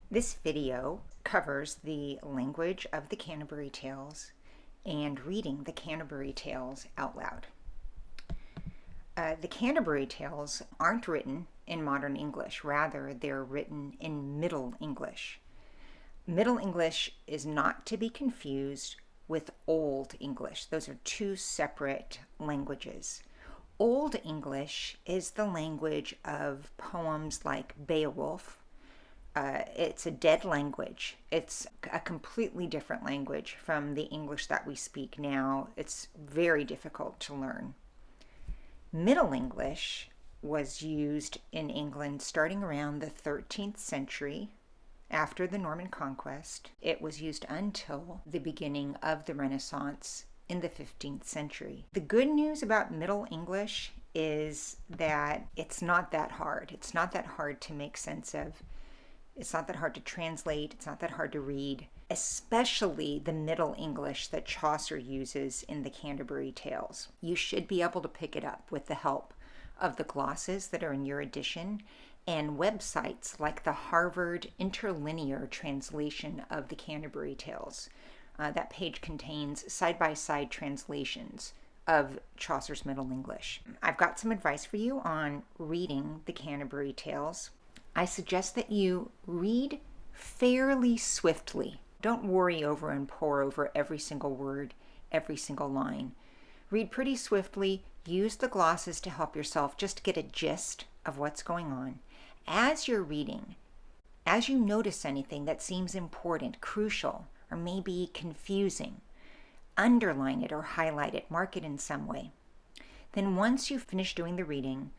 This video covers the language of the Canterbury Tales and reading the Canterbury Tales out loud. The Canterbury Tales aren't written in modern English, rather they're written in Middle English. Middle English is not to be confused with Old English. Those are two separate languages. Old English is the language of poems like Beowulf. It's a dead language. It's a completely different language from the English that we speak now. It's very difficult to learn. Middle English was used in England starting around the 13th century after the Norman Conquest. It was used until the beginning of the Renaissance in the 15th century. The good news about Middle English is that it's not that hard. It's not that hard to make sense of. It's not that hard to translate. It's not that hard to read, especially the Middle English that Chaucer uses in the Canterbury Tales. You should be able to pick it up with the help of the glosses that are in your edition and websites like the Harvard Interlinear Translation of the Canterbury Tales. That page contains side-by-side translations of Chaucer's Middle English. I've got some advice for you on reading the Canterbury Tales. I suggest that you read fairly swiftly. Don't worry over and pore over every single word, every single line. Read pretty swiftly. Use the glosses to help yourself just get a gist of what's going on. As you're reading, as you notice anything that seems important, crucial, or maybe confusing, underline it or highlight it, mark it in some way. Then once you finish doing the reading,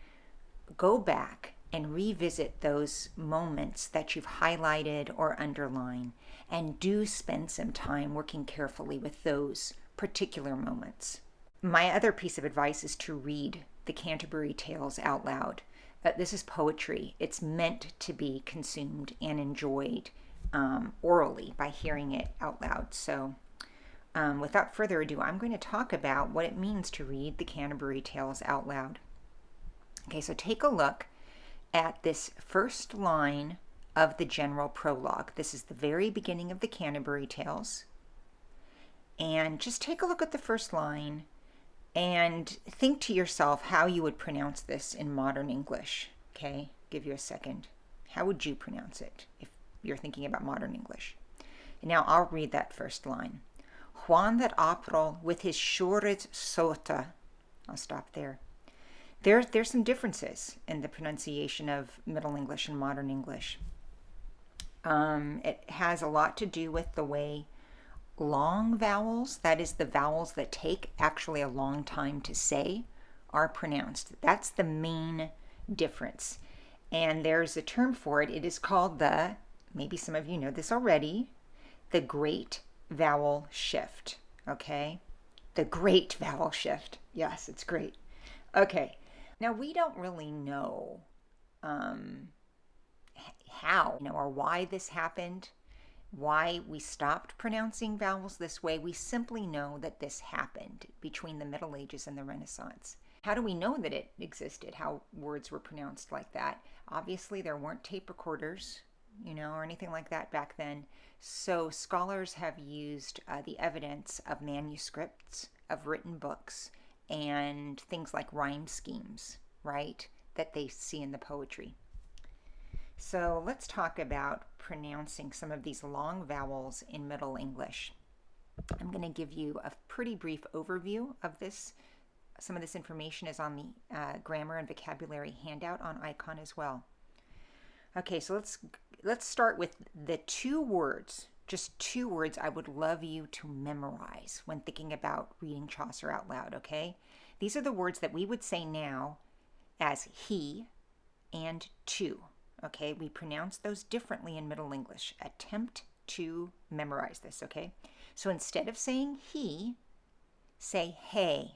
go back and revisit those moments that you've highlighted or underlined, and do spend some time working carefully with those particular moments. My other piece of advice is to read the Canterbury Tales out loud. This is poetry. It's meant to be consumed and enjoyed orally by hearing it out loud. So without further ado, I'm going to talk about what it means to read the Canterbury Tales out loud. Okay, so take a look at this first line of the general prologue. This is the very beginning of the Canterbury Tales. And just take a look at the first line and think to yourself how you would pronounce this in modern English. Okay, give you a second. How would you pronounce it if you're thinking about modern English? And now I'll read that first line. Juan that April with his shored sota. I'll stop there. There's some differences in the pronunciation of Middle English and Modern English. It has a lot to do with the way long vowels, that is the vowels that take actually a long time to say, are pronounced. That's the main difference. And there's a term for it. It is called maybe some of you know this already, the Great Vowel Shift. Okay? The Great Vowel Shift. Yes, it's great. Okay. Now, we don't really know how or why this happened, why we stopped pronouncing vowels this way. We simply know that this happened between the Middle Ages and the Renaissance. How do we know that it existed, how words were pronounced like that? Obviously, there weren't tape recorders, or anything like that back then. So scholars have used the evidence of manuscripts, of written books, and things like rhyme schemes, right, that they see in the poetry. So let's talk about pronouncing some of these long vowels in Middle English. I'm going to give you a pretty brief overview of this. Some of this information is on the grammar and vocabulary handout on Icon as well. Okay, so let's start with the two words, just two words I would love you to memorize when thinking about reading Chaucer out loud, okay? These are the words that we would say now as he and to, okay? We pronounce those differently in Middle English. Attempt to memorize this, okay? So instead of saying he, say hey.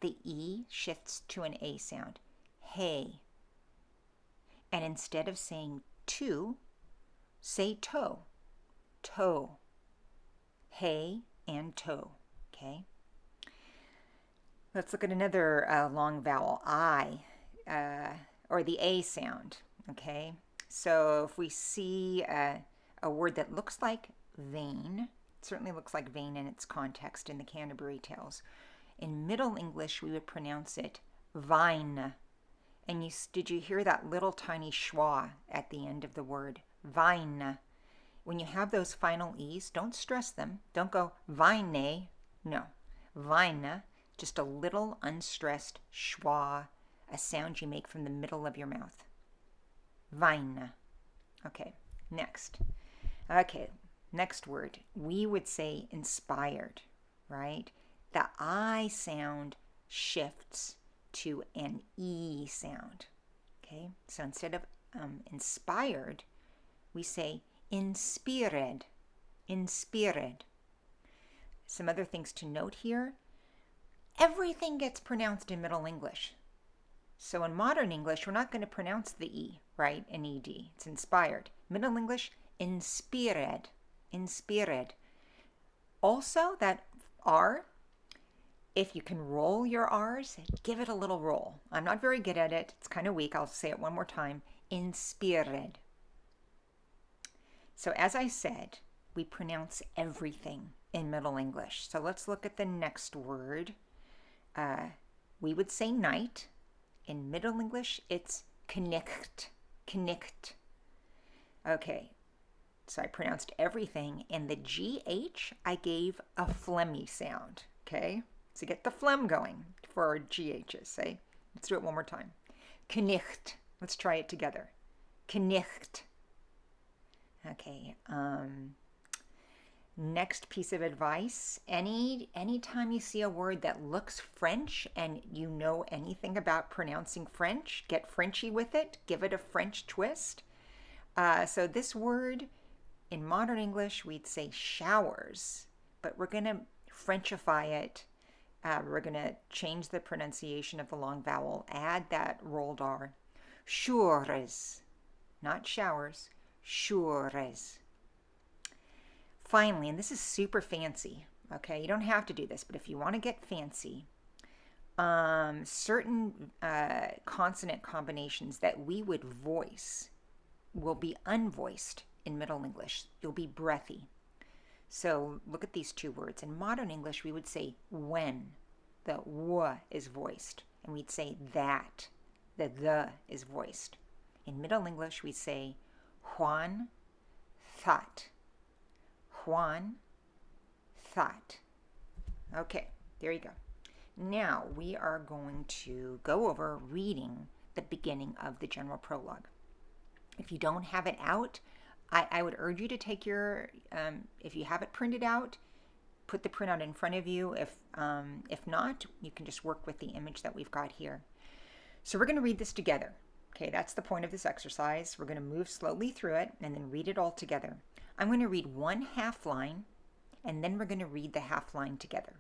The E shifts to an A sound. Hey. And instead of saying to, say toe. Toe. Hey and toe. Okay? Let's look at another long vowel, I, or the A sound. Okay? So if we see a a word that looks like vein, certainly looks like vein in its context in the Canterbury Tales. In Middle English, we would pronounce it vine. And did you hear that little tiny schwa at the end of the word? Vine. When you have those final E's, don't stress them. Don't go vine. No. Vine, just a little unstressed schwa, a sound you make from the middle of your mouth. Vine. Okay, next. Okay, next word. We would say inspired, right? The I sound shifts to an E sound. Okay, so instead of inspired, we say inspired. Inspired. Some other things to note here. Everything gets pronounced in Middle English. So in modern English, we're not going to pronounce the E, right? An ED. It's inspired. Middle English, inspired. Inspired. Also, that R, if you can roll your R's, give it a little roll. I'm not very good at it. It's kind of weak. I'll say it one more time. Inspired. So as I said, we pronounce everything in Middle English. So let's look at the next word. We would say night. In Middle English, it's knicht. Knicht. Okay, so I pronounced everything, and the GH, I gave a phlegmy sound, okay? So get the phlegm going for our GHs, say. Let's do it one more time. Knicht. Let's try it together. Knicht. Okay, next piece of advice, anytime you see a word that looks French and you know anything about pronouncing French, get Frenchy with it, give it a French twist. So this word, in modern English, we'd say showers, but we're going to Frenchify it. We're going to change the pronunciation of the long vowel, add that rolled R. Showers, not showers, showers. Finally, and this is super fancy, okay? You don't have to do this, but if you want to get fancy, certain consonant combinations that we would voice will be unvoiced in Middle English. You'll be breathy. So look at these two words. In modern English, we would say when. The w is voiced. And we'd say that. The is voiced. In Middle English, we say Juan thought. Juan thought. Okay, there you go. Now we are going to go over reading the beginning of the general prologue. If you don't have it out, I would urge you to take your, if you have it printed out, put the printout in front of you. If not, you can just work with the image that we've got here. So we're going to read this together. Okay, that's the point of this exercise. We're going to move slowly through it and then read it all together. I'm going to read one half line, and then we're going to read the half line together.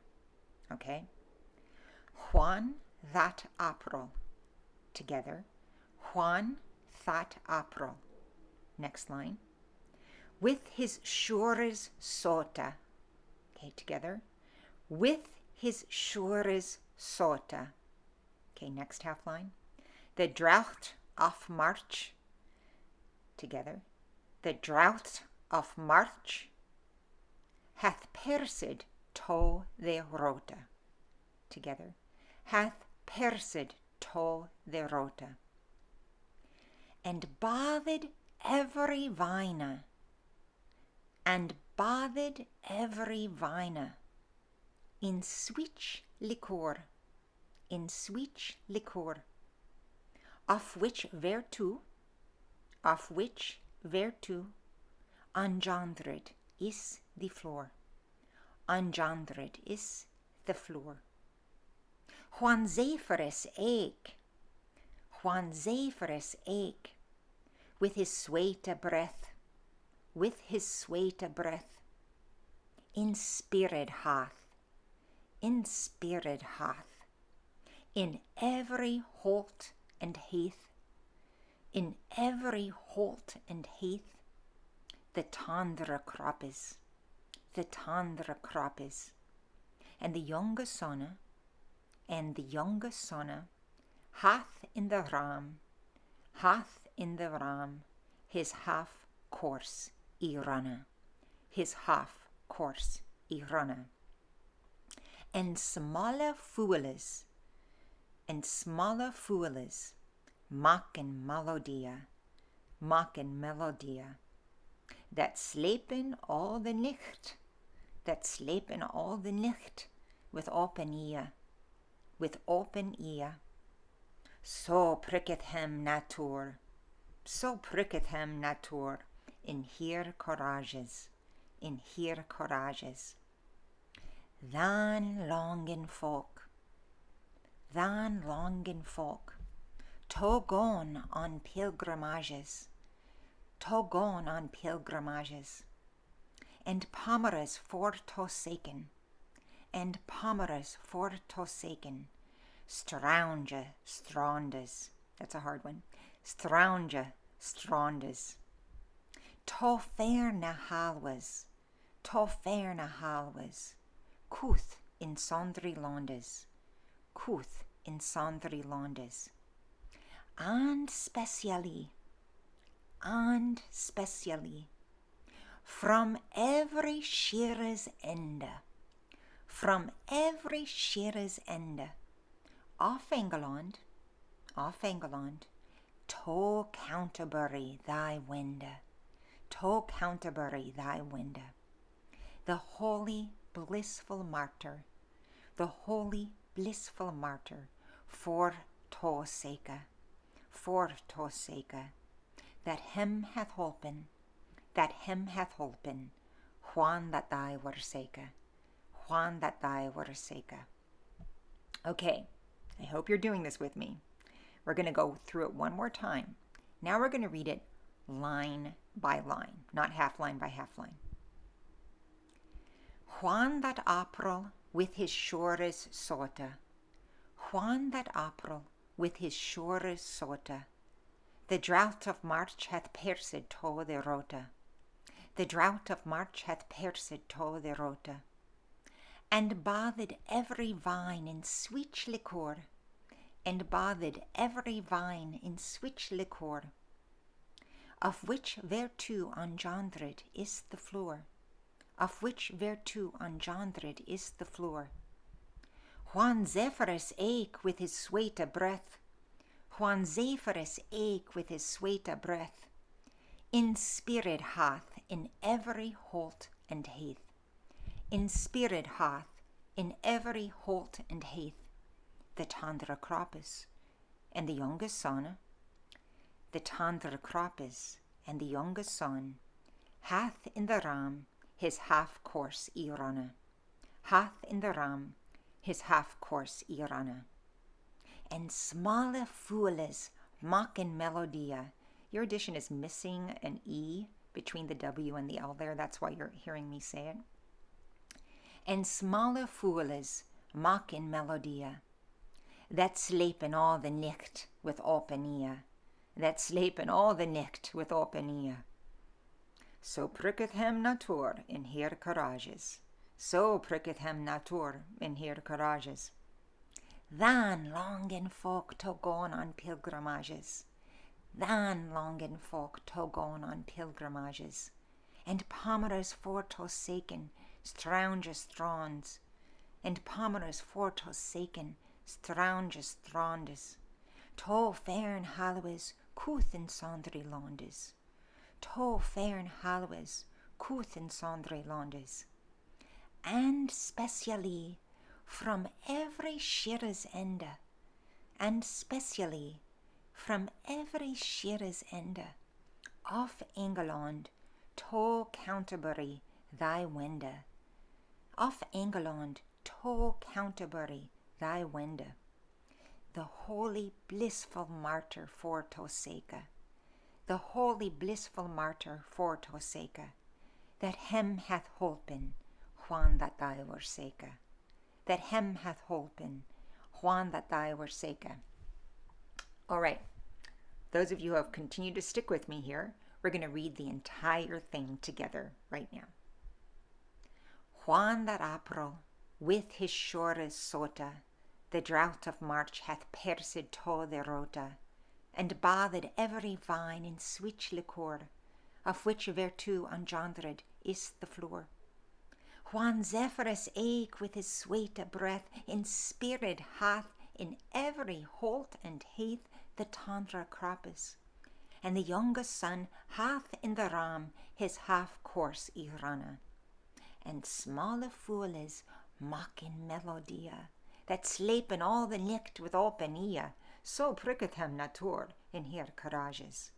Okay? Juan that April. Together. Juan that April. Next line. With his shores sota. Okay, together. With his shores sota. Okay, next half line. The drought of March. Together. The drought of March hath pierced to the rota. Together. Hath pierced to the rota. And bathed every vine. And bathed every vine in sweet liquor. In sweet liquor. Of which virtue engendered is the floor. Engendered is the floor. Juan Zephyrus ake, with his sweete breath, inspired hath, in every holt and heath, the tendre crop is, and the younger sonne, hath in the ram, his half course I runna, his half-course I runna. And smaller fools, maken melodia, that slepen all the night, with open ear, So pricketh hem natuur, in hier courages, Than longen folk, to gaan on pilgrimages, and Pomerus for to seken, Straunge strondes, that's a hard one, Straunge strondes, to ferne halwas, Couth in sundry landes, and specially, from every shearer's ende, off England, to Canterbury thy winde, the holy blissful martyr, for to sake, that him hath holpen, Juan that thy were sake. Okay, I hope you're doing this with me. We're going to go through it one more time. Now we're going to read it line by line, not half line by half line. Juan that April with his shores sote, the drought of March hath pierced to the rote, and bathed every vine in sweet liquor, of which thereto engendred is the floor, Juan Zephyrus eke with his sweete breath, in spirit hath in every holt and heath, the tendre croppice and the youngest son, hath in the ram his half-course I runna, and smalle fools maken melodia. Your edition is missing an E between the W and the L there. That's why you're hearing me say it. And smalle fools maken melodia, that slepen all the night with open ear, So pricketh hem natuur in hier courages, Than longen folk to gaan on pilgrimages, and Pomerus for to seken, Straunge strondes, to fern halloes, couth in sundry landes, and specially from every shearer's ende, of England to Canterbury thy wende, the holy blissful martyr for to sake, that him hath holpen, Juan that thy were sake. All right, those of you who have continued to stick with me here, we're going to read the entire thing together right now. Juan that April with his shores sote, the drought of March hath pierced to the rote, and bathed every vine in sweet liquor, of which virtue engendered is the floor. Whan Zephyrus eke with his sweete breath inspired hath in every holt and heath the tundra croppes, and the youngest son hath in the ram his half course y runne, and smalle fooles mocking melodia, that slepen all the nicht with open ear, so pricketh hem natuur in her courages.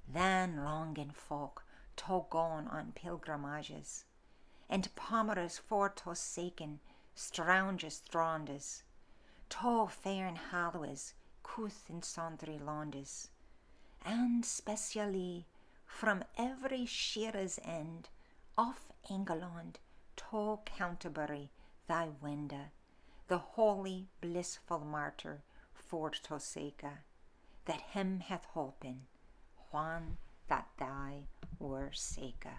Then longen folk to gon on pilgrimages, and pomerus for to seken strange strandes, to fern halloes cuth in sundry landes, and specially from every shires end of England to Canterbury thy wende, the holy blissful martyr for to seke, that him hath holpen, whan that thy were seke.